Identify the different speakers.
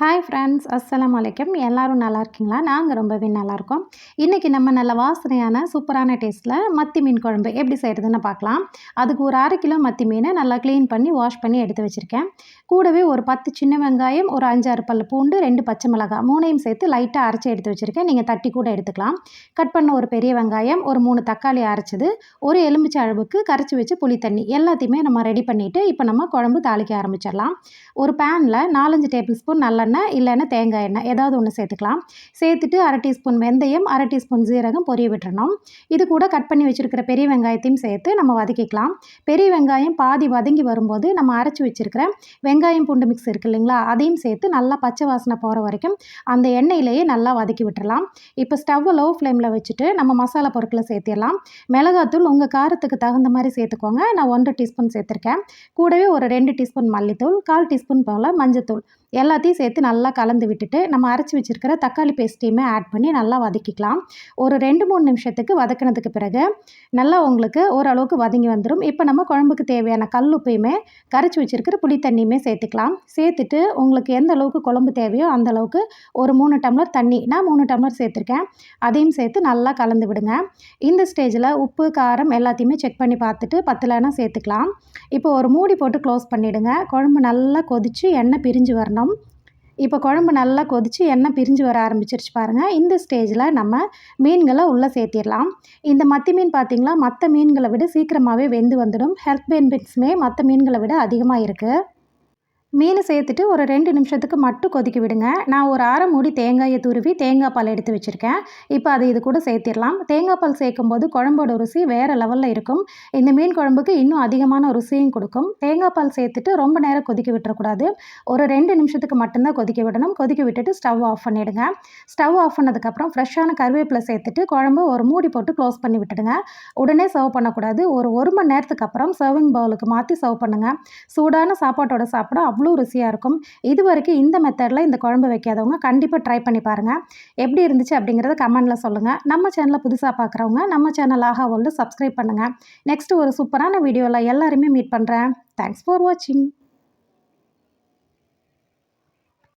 Speaker 1: Hi friends, அஸ்ஸலாமு அலைக்கும். எல்லோரும் நல்லா இருக்கீங்களா? நாங்கள் ரொம்பவே நல்லாயிருக்கோம். இன்றைக்கி நம்ம நல்ல வாசனையான சூப்பரான டேஸ்ட்டில் மத்தி மீன் குழம்பு எப்படி செய்கிறதுன்னு பார்க்கலாம். அதுக்கு ஒரு 1/2 கிலோ மத்தி மீனை நல்லா க்ளீன் பண்ணி வாஷ் பண்ணி எடுத்து வச்சுருக்கேன். கூடவே ஒரு 10 சின்ன வெங்காயம், ஒரு 5-6 பல் பூண்டு, 2 பச்சை மிளகாய் 3யும் சேர்த்து லைட்டாக அரைச்சி எடுத்து வச்சுருக்கேன். நீங்கள் தட்டி கூட எடுத்துக்கலாம். கட் பண்ண ஒரு பெரிய வெங்காயம், ஒரு 3 தக்காளி அரைச்சது, ஒரு எலுமிச்சை அளவுக்கு கரைச்சி வச்சு புளி தண்ணி எல்லாத்தையுமே நம்ம ரெடி பண்ணிவிட்டு இப்போ நம்ம குழம்பு தாளிக்க ஆரம்பிச்சிடலாம். ஒரு பேனில் 4-5 டேபிள் ஸ்பூன் நல்லெண்ணெய் இல்லைன்னா தேங்காய் எண்ணெய் ஏதாவது ஒன்று சேர்த்துக்கலாம். சேர்த்துட்டு 1/2 டீஸ்பூன் வெந்தயம், 1/2 டீஸ்பூன் ஜீரகம் பொரிய விட்டுறணும். இது கூட கட் பண்ணி வச்சுருக்கிற பெரிய வெங்காயத்தையும் சேர்த்து நம்ம வதக்கிக்கலாம். பெரிய வெங்காயம் பாதி வதங்கி வரும்போது நம்ம அரைச்சி வச்சுருக்கிற வெங்காயம் பூண்டு மிக்ஸ் இருக்குது இல்லைங்களா, அதையும் சேர்த்து நல்லா பச்சை வாசனை போகிற வரைக்கும் அந்த எண்ணெயிலேயே நல்லா வதக்கி விட்டுறலாம். இப்போ ஸ்டவ்வை லோ ஃப்ளேமில் வச்சுட்டு நம்ம மசாலா பொருட்களை சேர்த்திடலாம். மிளகாத்தூள் உங்கள் காரத்துக்கு தகுந்த மாதிரி சேர்த்துக்கோங்க. நான் 1 டீஸ்பூன் சேர்த்துருக்கேன். கூடவே ஒரு 2 டீஸ்பூன் மல்லித்தூள், 1/4 டீஸ்பூன் போல் மஞ்சத்தூள் எல்லாத்தையும் சேர்த்து நல்லா கலந்து விட்டுட்டு நம்ம அரைச்சி வச்சுருக்கிற தக்காளி பேஸ்ட்டையுமே ஆட் பண்ணி நல்லா வதக்கிக்கலாம். ஒரு 2-3 நிமிஷத்துக்கு வதக்கினதுக்கு பிறகு நல்லா உங்களுக்கு ஓரளவுக்கு வதங்கி வந்துடும். இப்போ நம்ம குழம்புக்கு தேவையான கல் உப்பையுமே கரைச்சி வச்சுருக்கிற புளி தண்ணியுமே சேர்த்துக்கலாம். சேர்த்துட்டு உங்களுக்கு எந்த அளவுக்கு குழம்பு தேவையோ அந்த அளவுக்கு ஒரு 3 டம்ளர் தண்ணி, நான் 3 டம்ளர் சேர்த்துருக்கேன், அதையும் சேர்த்து நல்லா கலந்து விடுங்க. இந்த ஸ்டேஜில் உப்பு காரம் எல்லாத்தையுமே செக் பண்ணி பார்த்துட்டு பத்தலைன்னா சேர்த்துக்கலாம். இப்போ ஒரு மூடி போட்டு க்ளோஸ் பண்ணிவிடுங்க. குழம்பு நல்லா கொதித்து எண்ணெய் பிரிஞ்சு வரணும். இப்போ குழம்பு நல்லா கொதித்து எண்ணெய் பிரிஞ்சு வர ஆரம்பிச்சிருச்சு பாருங்கள். இந்த ஸ்டேஜில் நம்ம மீன்களை உள்ளே சேர்த்திடலாம். இந்த மத்தி மீன் பார்த்திங்களா, மற்ற மீன்களை விட சீக்கிரமாகவே வெந்து வந்துடும். ஹெல்த் பெனிஃபிட்ஸுமே மற்ற மீன்களை விட அதிகமாக இருக்குது. மீன் சேர்த்துட்டு ஒரு 2 நிமிஷத்துக்கு மட்டும் கொதிக்க விடுங்க. நான் ஒரு 1/2 மூடி தேங்காயை துருவி தேங்காய் பால் எடுத்து வச்சுருக்கேன். இப்போ அதை இது கூட சேர்த்திடலாம். தேங்காய் பால் சேர்க்கும்போது குழம்போட ருசி வேறு லெவலில் இருக்கும். இந்த மீன் குழம்புக்கு இன்னும் அதிகமான ருசியும் கொடுக்கும். தேங்காய் பால் சேர்த்துட்டு ரொம்ப நேரம் கொதிக்க விட்டுறக்கூடாது. ஒரு 2 நிமிஷத்துக்கு மட்டும்தான் கொதிக்க விடணும். கொதிக்க விட்டுட்டு ஸ்டவ் ஆஃப் பண்ணிவிடுங்க. ஸ்டவ் ஆஃப் பண்ணதுக்கப்புறம் ஃப்ரெஷ்ஷான கருவேப்பிலை சேர்த்துட்டு குழம்பு ஒரு மூடி போட்டு க்ளோஸ் பண்ணி விட்டுடுங்க. உடனே சர்வ் பண்ணக்கூடாது. ஒரு 1 மணி நேரத்துக்கு அப்புறம் சர்விங் பவுலுக்கு மாற்றி சர்வ் பண்ணுங்கள். சூடான சாப்பாட்டோட சாப்பிட அவ்வளோ ருசியாக இருக்கும். இது வரைக்கும் இந்த மெத்தடில் இந்த குழம்பு வைக்காதவங்க கண்டிப்பாக ட்ரை பண்ணி பாருங்கள். எப்படி இருந்துச்சு அப்படிங்கிறத கமெண்டில் சொல்லுங்கள். நம்ம சேனலை புதுசாக பார்க்குறவங்க நம்ம சேனல் ஆஹா வேர்ல்டு சப்ஸ்கிரைப் பண்ணுங்கள். நெக்ஸ்ட்டு ஒரு சூப்பரான வீடியோவில் எல்லாருமே மீட் பண்ணுறேன். தேங்க்ஸ் ஃபார் வாட்சிங்.